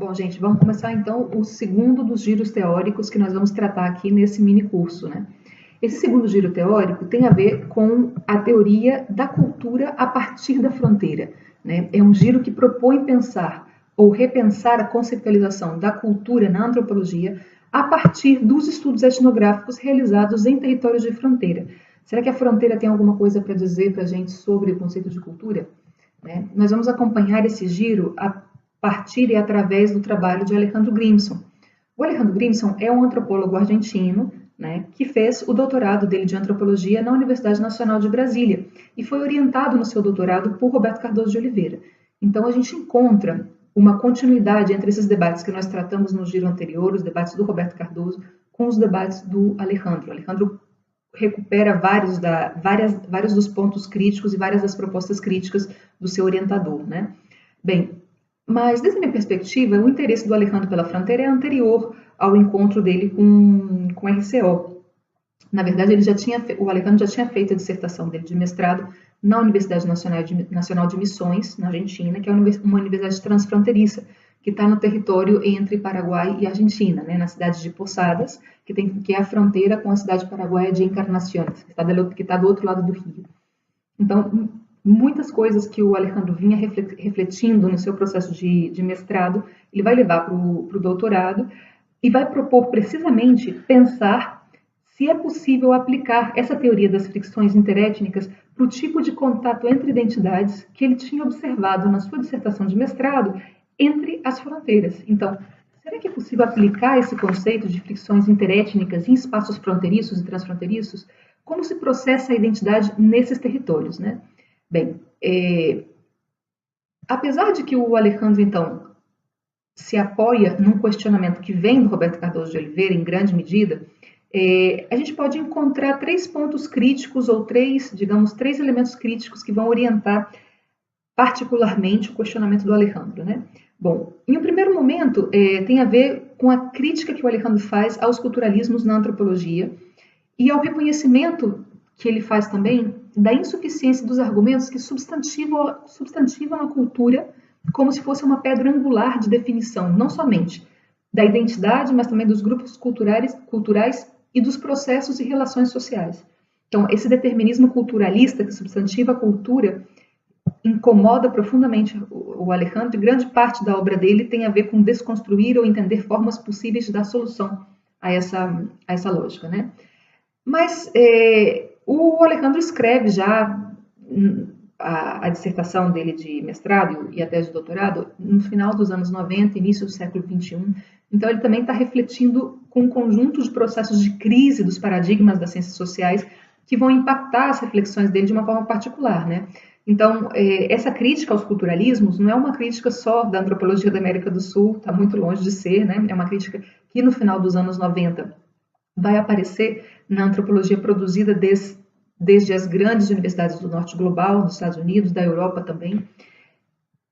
Bom, gente, vamos começar então o segundo dos giros teóricos que nós vamos tratar aqui nesse mini curso, né? Esse segundo giro teórico tem a ver com a teoria da cultura a partir da fronteira, né? É um giro que propõe pensar ou repensar a conceptualização da cultura na antropologia a partir dos estudos etnográficos realizados em territórios de fronteira. Será que a fronteira tem alguma coisa para dizer para a gente sobre o conceito de cultura? Né? Nós vamos acompanhar esse giro a partir e através do trabalho de Alejandro Grimson. O Alejandro Grimson é um antropólogo argentino, né, que fez o doutorado dele de antropologia na Universidade Nacional de Brasília e foi orientado no seu doutorado por Roberto Cardoso de Oliveira. Então a gente encontra uma continuidade entre esses debates que nós tratamos no giro anterior, os debates do Roberto Cardoso, com os debates do Alejandro. O Alejandro recupera vários dos pontos críticos e várias das propostas críticas do seu orientador, né? Bem, mas, desde a minha perspectiva, o interesse do Alejandro pela fronteira é anterior ao encontro dele com RCO. Na verdade, o Alejandro já tinha feito a dissertação dele de mestrado na Universidade Nacional de Missões, na Argentina, que é uma universidade transfronteiriça, que está no território entre Paraguai e Argentina, né, na cidade de Posadas, que é a fronteira com a cidade paraguaia de Encarnaciones, que está do outro lado do rio. Então, muitas coisas que o Alejandro vinha refletindo no seu processo de mestrado, ele vai levar para o doutorado e vai propor precisamente pensar se é possível aplicar essa teoria das fricções interétnicas para o tipo de contato entre identidades que ele tinha observado na sua dissertação de mestrado entre as fronteiras. Então, será que é possível aplicar esse conceito de fricções interétnicas em espaços fronteiriços e transfronteiriços? Como se processa a identidade nesses territórios, né? Bem, apesar de que o Alejandro, então, se apoia num questionamento que vem do Roberto Cardoso de Oliveira, em grande medida, a gente pode encontrar três pontos críticos ou três elementos críticos que vão orientar particularmente o questionamento do Alejandro, né? Bom, em um primeiro momento, tem a ver com a crítica que o Alejandro faz aos culturalismos na antropologia e ao reconhecimento que ele faz também da insuficiência dos argumentos que substantivam a cultura como se fosse uma pedra angular de definição, não somente da identidade, mas também dos grupos culturais e dos processos e relações sociais. Então, esse determinismo culturalista que substantiva a cultura incomoda profundamente o Alejandro, e grande parte da obra dele tem a ver com desconstruir ou entender formas possíveis de dar solução a essa lógica, né? Mas o Alejandro escreve já a dissertação dele de mestrado e a tese de doutorado no final dos anos 90, início do século XXI. Então, ele também está refletindo com um conjunto de processos de crise dos paradigmas das ciências sociais que vão impactar as reflexões dele de uma forma particular, né? Então, essa crítica aos culturalismos não é uma crítica só da antropologia da América do Sul, está muito longe de ser, né? É uma crítica que no final dos anos 90 vai aparecer na antropologia produzida desde as grandes universidades do norte global, dos Estados Unidos, da Europa também.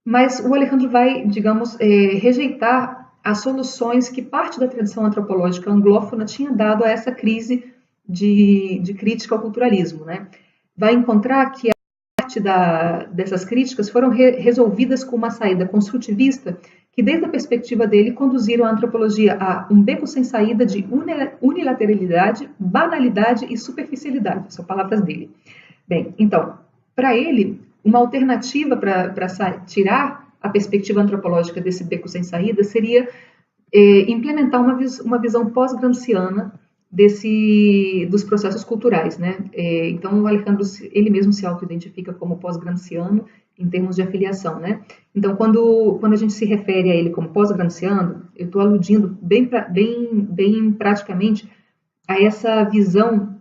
Mas o Alejandro vai, digamos, rejeitar as soluções que parte da tradição antropológica anglófona tinha dado a essa crise de crítica ao culturalismo, né? Vai encontrar que a parte dessas críticas foram resolvidas com uma saída construtivista que, desde a perspectiva dele, conduziram a antropologia a um beco sem saída de unilateralidade, banalidade e superficialidade. São palavras dele. Bem, então, para ele, uma alternativa para tirar a perspectiva antropológica desse beco sem saída seria implementar uma visão pós-gramsciana dos processos culturais, né? Então, o Alejandro, ele mesmo se auto-identifica como pós-gramsciano em termos de afiliação, né? Então, quando a gente se refere a ele como pós-gramsciano, eu estou aludindo bem praticamente a essa visão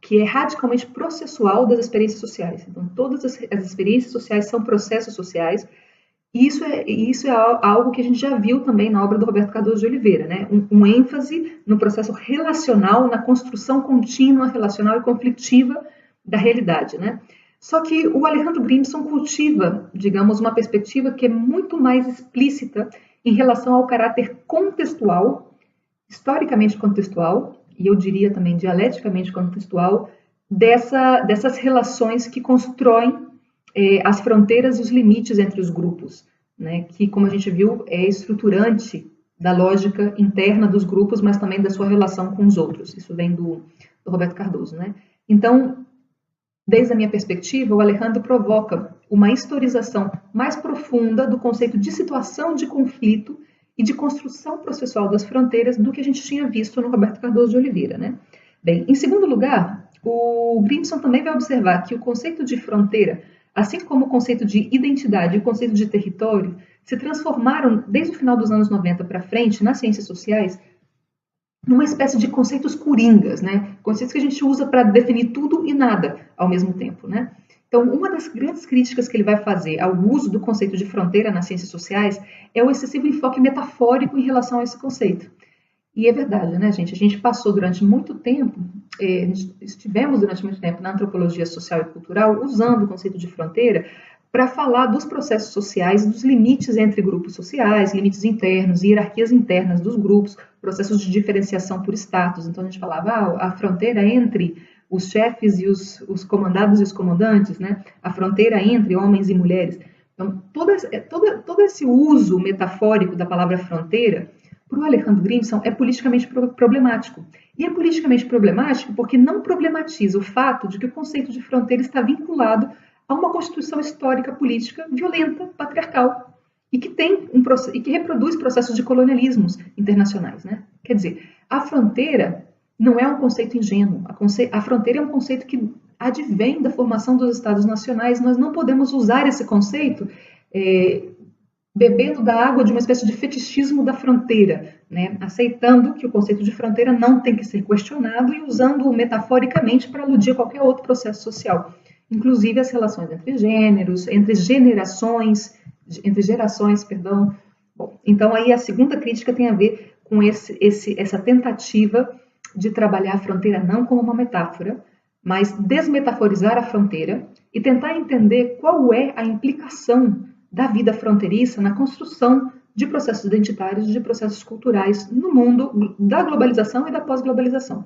que é radicalmente processual das experiências sociais. Então, todas as experiências sociais são processos sociais. E isso é algo que a gente já viu também na obra do Roberto Cardoso de Oliveira, né? Um ênfase no processo relacional, na construção contínua, relacional e conflitiva da realidade, né? Só que o Alejandro Grimson cultiva, digamos, uma perspectiva que é muito mais explícita em relação ao caráter contextual, historicamente contextual, e eu diria também dialeticamente contextual, dessas relações que constroem as fronteiras e os limites entre os grupos né, que, como a gente viu, é estruturante da lógica interna dos grupos, mas também da sua relação com os outros. Isso vem do Roberto Cardoso, né? Então, desde a minha perspectiva, o Alejandro provoca uma historização mais profunda do conceito de situação de conflito e de construção processual das fronteiras do que a gente tinha visto no Roberto Cardoso de Oliveira, né? Bem, em segundo lugar, o Grimson também vai observar que o conceito de fronteira, assim como o conceito de identidade e o conceito de território, se transformaram, desde o final dos anos 90 para frente, nas ciências sociais, numa espécie de conceitos coringas, né? Conceitos que a gente usa para definir tudo e nada ao mesmo tempo, né? Então, uma das grandes críticas que ele vai fazer ao uso do conceito de fronteira nas ciências sociais é o excessivo enfoque metafórico em relação a esse conceito. E é verdade, né, gente? A gente passou durante muito tempo, estivemos durante muito tempo na antropologia social e cultural usando o conceito de fronteira para falar dos processos sociais, dos limites entre grupos sociais, limites internos, hierarquias internas dos grupos, processos de diferenciação por status. Então, a gente falava a fronteira entre os chefes e os comandados e os comandantes, né? A fronteira entre homens e mulheres. Então, todo esse uso metafórico da palavra fronteira, para o Alejandro Grimson, é politicamente problemático. E é politicamente problemático porque não problematiza o fato de que o conceito de fronteira está vinculado a uma constituição histórica política violenta, patriarcal, e que reproduz processos de colonialismos internacionais, né? Quer dizer, a fronteira não é um conceito ingênuo. A fronteira é um conceito que advém da formação dos Estados nacionais. Nós não podemos usar esse conceito bebendo da água de uma espécie de fetichismo da fronteira, né? Aceitando que o conceito de fronteira não tem que ser questionado e usando-o metaforicamente para aludir a qualquer outro processo social. Inclusive as relações entre gêneros, entre gerações, perdão. Bom, então aí a segunda crítica tem a ver com essa tentativa de trabalhar a fronteira não como uma metáfora, mas desmetaforizar a fronteira e tentar entender qual é a implicação da vida fronteiriça na construção de processos identitários, de processos culturais no mundo da globalização e da pós-globalização.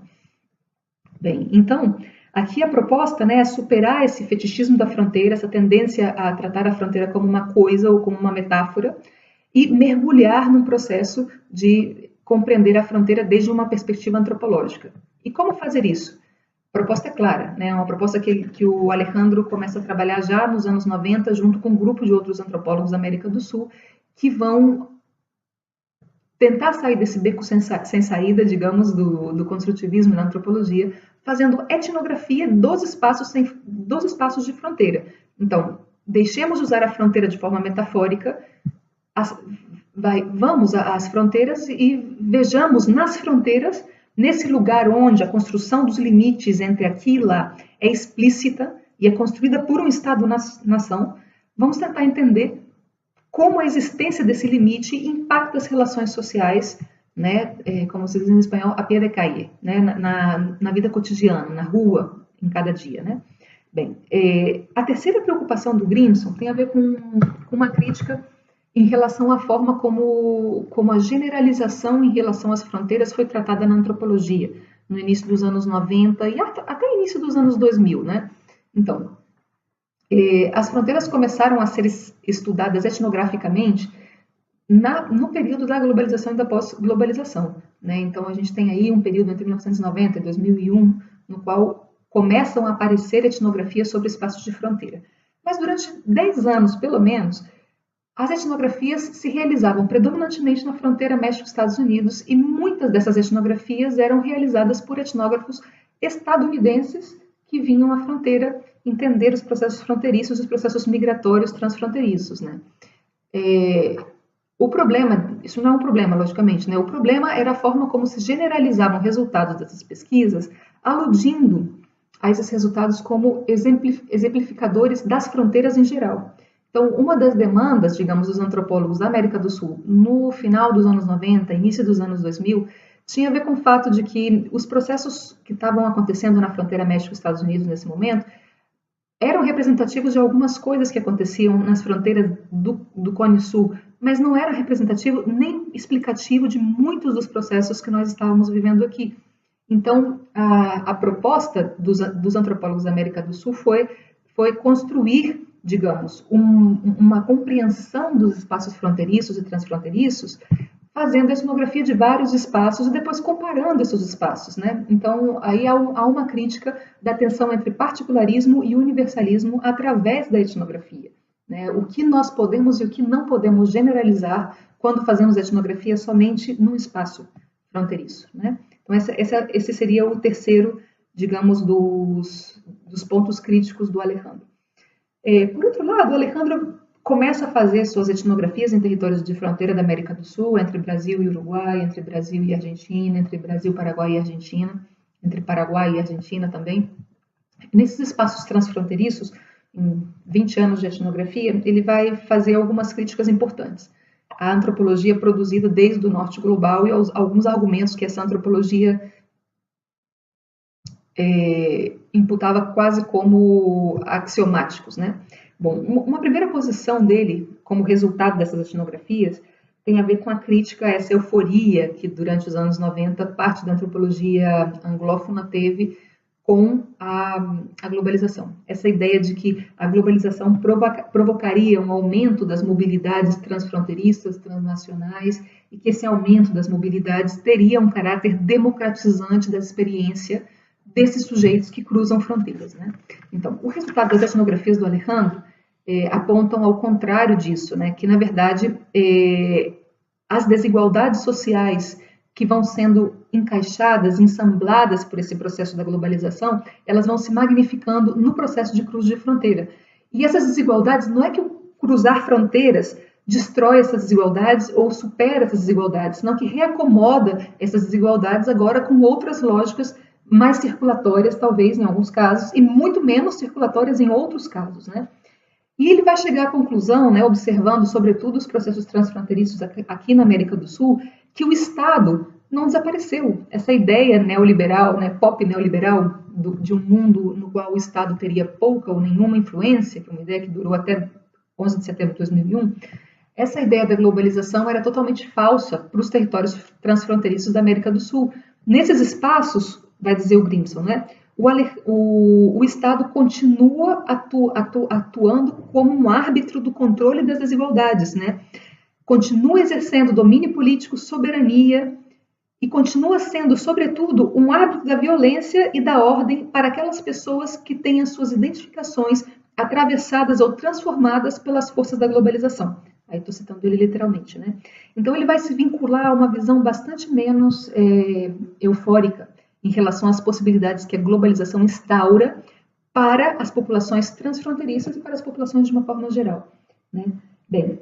Bem, então, aqui a proposta, né, é superar esse fetichismo da fronteira, essa tendência a tratar a fronteira como uma coisa ou como uma metáfora e mergulhar num processo de compreender a fronteira desde uma perspectiva antropológica. E como fazer isso? A proposta é clara, né? É uma proposta que o Alejandro começa a trabalhar já nos anos 90, junto com um grupo de outros antropólogos da América do Sul, que vão tentar sair desse beco sem saída, digamos, do construtivismo na antropologia, fazendo etnografia dos espaços de fronteira. Então, deixemos de usar a fronteira de forma metafórica, vamos às fronteiras e vejamos nas fronteiras, nesse lugar onde a construção dos limites entre aqui e lá é explícita e é construída por um Estado-nação, vamos tentar entender como a existência desse limite impacta as relações sociais, né, como se diz em espanhol, a pé de calle, né, na vida cotidiana, na rua, em cada dia, né? Bem, a terceira preocupação do Grimson tem a ver com uma crítica em relação à forma como a generalização em relação às fronteiras foi tratada na antropologia, no início dos anos 90 e até o início dos anos 2000, né? Então, as fronteiras começaram a ser estudadas etnograficamente no período da globalização e da pós-globalização, né? Então, a gente tem aí um período entre 1990 e 2001, no qual começam a aparecer etnografias sobre espaços de fronteira. Mas durante 10 anos, pelo menos, as etnografias se realizavam predominantemente na fronteira México-Estados Unidos e muitas dessas etnografias eram realizadas por etnógrafos estadunidenses que vinham à fronteira entender os processos fronteiriços e os processos migratórios transfronteiriços, né? O problema, isso não é um problema, logicamente, né? O problema era a forma como se generalizavam resultados dessas pesquisas, aludindo a esses resultados como exemplificadores das fronteiras em geral. Então, uma das demandas, digamos, dos antropólogos da América do Sul, no final dos anos 90, início dos anos 2000, tinha a ver com o fato de que os processos que estavam acontecendo na fronteira México-Estados Unidos nesse momento eram representativos de algumas coisas que aconteciam nas fronteiras do Cone Sul, mas não era representativo nem explicativo de muitos dos processos que nós estávamos vivendo aqui. Então, a proposta dos antropólogos da América do Sul foi construir digamos, uma compreensão dos espaços fronteiriços e transfronteiriços, fazendo a etnografia de vários espaços e depois comparando esses espaços, né? Então, aí há uma crítica da tensão entre particularismo e universalismo através da etnografia, né? O que nós podemos e o que não podemos generalizar quando fazemos etnografia somente num espaço fronteiriço, né? Então, esse seria o terceiro, digamos, dos pontos críticos do Alejandro. Por outro lado, o Alejandro começa a fazer suas etnografias em territórios de fronteira da América do Sul, entre Brasil e Uruguai, entre Brasil e Argentina, entre Brasil, Paraguai e Argentina, entre Paraguai e Argentina também. Nesses espaços transfronteiriços, em 20 anos de etnografia, ele vai fazer algumas críticas importantes à antropologia produzida desde o norte global e alguns argumentos que essa antropologia imputava quase como axiomáticos, né? Bom, uma primeira posição dele, como resultado dessas etnografias, tem a ver com a crítica a essa euforia que, durante os anos 90, parte da antropologia anglófona teve com a globalização. Essa ideia de que a globalização provocaria um aumento das mobilidades transfronteiriças, transnacionais, e que esse aumento das mobilidades teria um caráter democratizante da experiência desses sujeitos que cruzam fronteiras, né? Então, o resultado das etnografias do Alejandro apontam ao contrário disso, né? Que, na verdade, as desigualdades sociais que vão sendo encaixadas, ensambladas por esse processo da globalização, elas vão se magnificando no processo de cruze de fronteira. E essas desigualdades, não é que o cruzar fronteiras destrói essas desigualdades ou supera essas desigualdades, senão que reacomoda essas desigualdades agora com outras lógicas mais circulatórias, talvez, em alguns casos, e muito menos circulatórias em outros casos, né? E ele vai chegar à conclusão, né, observando, sobretudo, os processos transfronteiriços aqui na América do Sul, que o Estado não desapareceu. Essa ideia neoliberal, né, pop neoliberal, de um mundo no qual o Estado teria pouca ou nenhuma influência, que é uma ideia que durou até 11 de setembro de 2001, essa ideia da globalização era totalmente falsa para os territórios transfronteiriços da América do Sul. Nesses espaços, vai dizer o Grimson, né, o Estado continua atuando como um árbitro do controle das desigualdades, né? Continua exercendo domínio político, soberania e continua sendo, sobretudo, um árbitro da violência e da ordem para aquelas pessoas que têm as suas identificações atravessadas ou transformadas pelas forças da globalização. Aí estou citando ele literalmente, né? Então ele vai se vincular a uma visão bastante menos eufórica em relação às possibilidades que a globalização instaura para as populações transfronteiriças e para as populações de uma forma geral, né? Bem,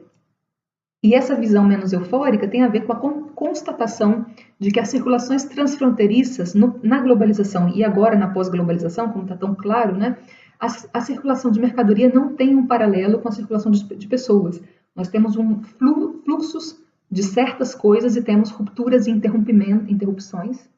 e essa visão menos eufórica tem a ver com a constatação de que as circulações transfronteiriças na globalização e agora na pós-globalização, como está tão claro, né, a circulação de mercadoria não tem um paralelo com a circulação de pessoas. Nós temos fluxos de certas coisas e temos rupturas e interrupções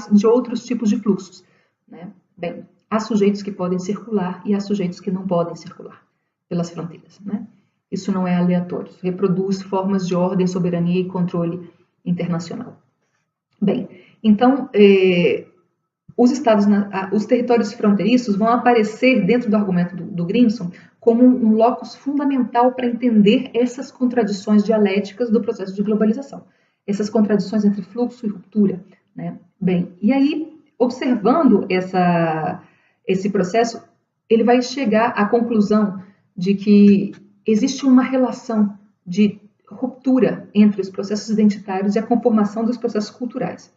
de outros tipos de fluxos, né? Bem, há sujeitos que podem circular e há sujeitos que não podem circular pelas fronteiras, né? Isso não é aleatório, isso reproduz formas de ordem, soberania e controle internacional. Bem, então, os territórios fronteiriços vão aparecer dentro do argumento do Grimson como um locus fundamental para entender essas contradições dialéticas do processo de globalização, essas contradições entre fluxo e ruptura, né? Bem, e aí, observando esse processo, ele vai chegar à conclusão de que existe uma relação de ruptura entre os processos identitários e a conformação dos processos culturais.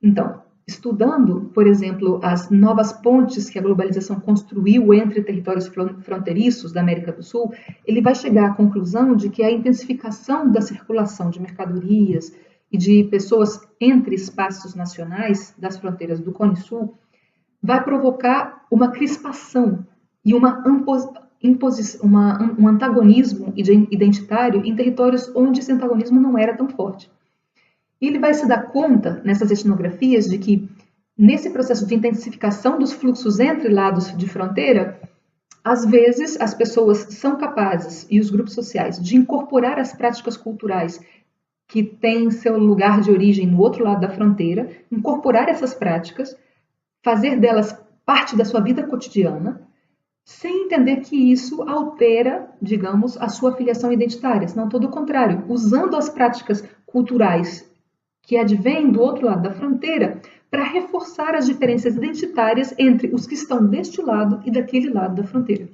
Então, estudando, por exemplo, as novas pontes que a globalização construiu entre territórios fronteiriços da América do Sul, ele vai chegar à conclusão de que a intensificação da circulação de mercadorias e de pessoas entre espaços nacionais das fronteiras do Cone Sul vai provocar uma crispação e um antagonismo identitário em territórios onde esse antagonismo não era tão forte. E ele vai se dar conta, nessas etnografias, de que, nesse processo de intensificação dos fluxos entre lados de fronteira, às vezes as pessoas são capazes, e os grupos sociais, de incorporar as práticas culturais que têm seu lugar de origem no outro lado da fronteira, incorporar essas práticas, fazer delas parte da sua vida cotidiana, sem entender que isso altera, digamos, a sua filiação identitária. Não, todo o contrário, usando as práticas culturais que advêm do outro lado da fronteira para reforçar as diferenças identitárias entre os que estão deste lado e daquele lado da fronteira.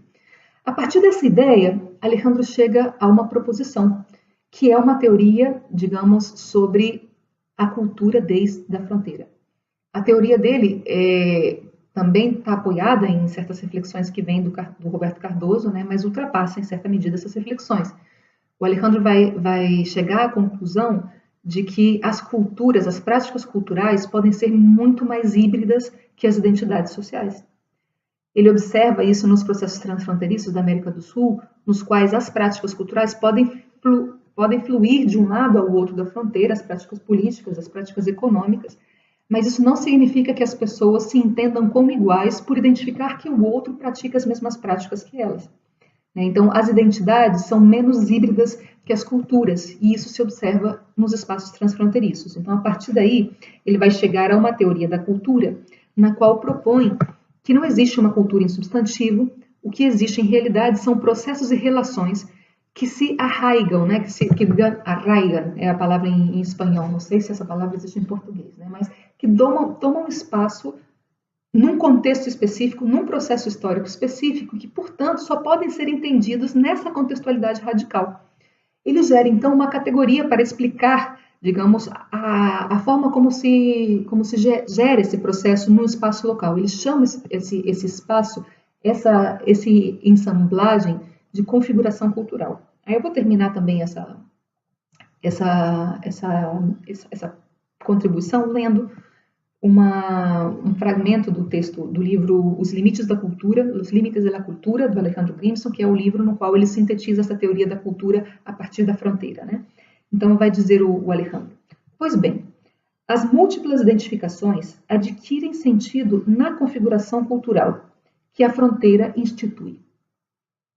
A partir dessa ideia, Alejandro chega a uma proposição, que é uma teoria, digamos, sobre a cultura desde a fronteira. A teoria dele também está apoiada em certas reflexões que vêm do Roberto Cardoso, né, mas ultrapassa em certa medida essas reflexões. O Alejandro vai chegar à conclusão de que as culturas, as práticas culturais podem ser muito mais híbridas que as identidades sociais. Ele observa isso nos processos transfronteiriços da América do Sul, nos quais as práticas culturais podem fluir de um lado ao outro da fronteira, as práticas políticas, as práticas econômicas, mas isso não significa que as pessoas se entendam como iguais por identificar que o outro pratica as mesmas práticas que elas. Então, as identidades são menos híbridas que as culturas, e isso se observa nos espaços transfronteiriços. Então, a partir daí, ele vai chegar a uma teoria da cultura, na qual propõe que não existe uma cultura em substantivo, o que existe em realidade são processos e relações que se arraigam, né? que arraigam é a palavra em espanhol, não sei se essa palavra existe em português, né? Mas que tomam espaço num contexto específico, num processo histórico específico, que, portanto, só podem ser entendidos nessa contextualidade radical. Ele gera, então, uma categoria para explicar, digamos, a forma como se gera esse processo no espaço local. Ele chama esse espaço, esse ensamblagem de configuração cultural. Aí eu vou terminar também essa contribuição lendo um fragmento do texto do livro Os Limites da Cultura, Os Limites da Cultura, do Alejandro Grimson, que é o livro no qual ele sintetiza essa teoria da cultura a partir da fronteira, né? Então vai dizer o Alejandro: pois bem, as múltiplas identificações adquirem sentido na configuração cultural que a fronteira institui.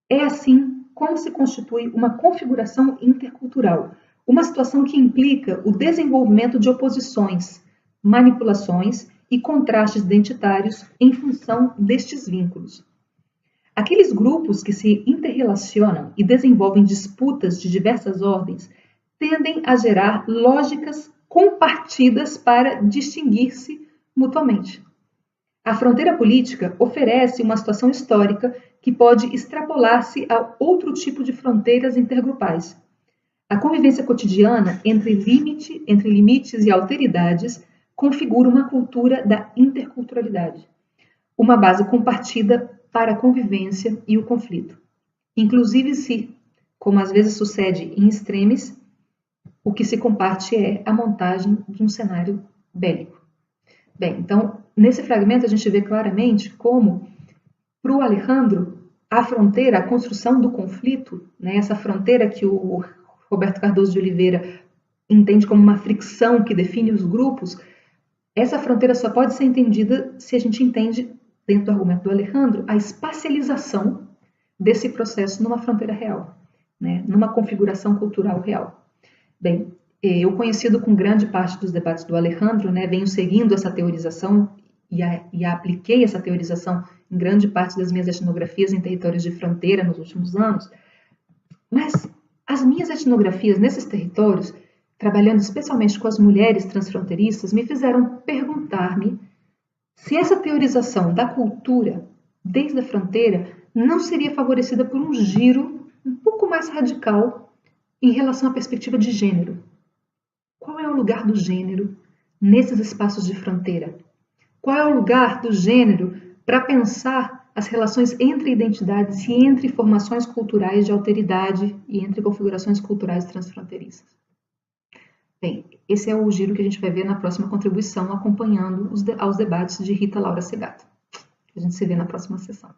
É assim como se constitui uma configuração intercultural, uma situação que implica o desenvolvimento de oposições, manipulações e contrastes identitários em função destes vínculos. Aqueles grupos que se interrelacionam e desenvolvem disputas de diversas ordens tendem a gerar lógicas compartidas para distinguir-se mutuamente. A fronteira política oferece uma situação histórica que pode extrapolar-se a outro tipo de fronteiras intergrupais. A convivência cotidiana entre limites e alteridades configura uma cultura da interculturalidade, uma base compartida para a convivência e o conflito. Inclusive se, como às vezes sucede em extremis, o que se comparte é a montagem de um cenário bélico. Bem, então, nesse fragmento a gente vê claramente como, para o Alejandro, a fronteira, a construção do conflito, né, essa fronteira que o Roberto Cardoso de Oliveira entende como uma fricção que define os grupos, essa fronteira só pode ser entendida se a gente entende, dentro do argumento do Alejandro, a espacialização desse processo numa fronteira real, né, numa configuração cultural real. Bem, eu, conhecido com grande parte dos debates do Alejandro, né, venho seguindo essa teorização e apliquei essa teorização em grande parte das minhas etnografias em territórios de fronteira nos últimos anos, mas as minhas etnografias nesses territórios, trabalhando especialmente com as mulheres transfronteiriças, me fizeram perguntar-me se essa teorização da cultura desde a fronteira não seria favorecida por um giro um pouco mais radical em relação à perspectiva de gênero. Qual é o lugar do gênero nesses espaços de fronteira? Qual é o lugar do gênero para pensar as relações entre identidades e entre formações culturais de alteridade e entre configurações culturais transfronteiriças? Bem, esse é o giro que a gente vai ver na próxima contribuição, acompanhando aos debates de Rita Laura Segato. A gente se vê na próxima sessão.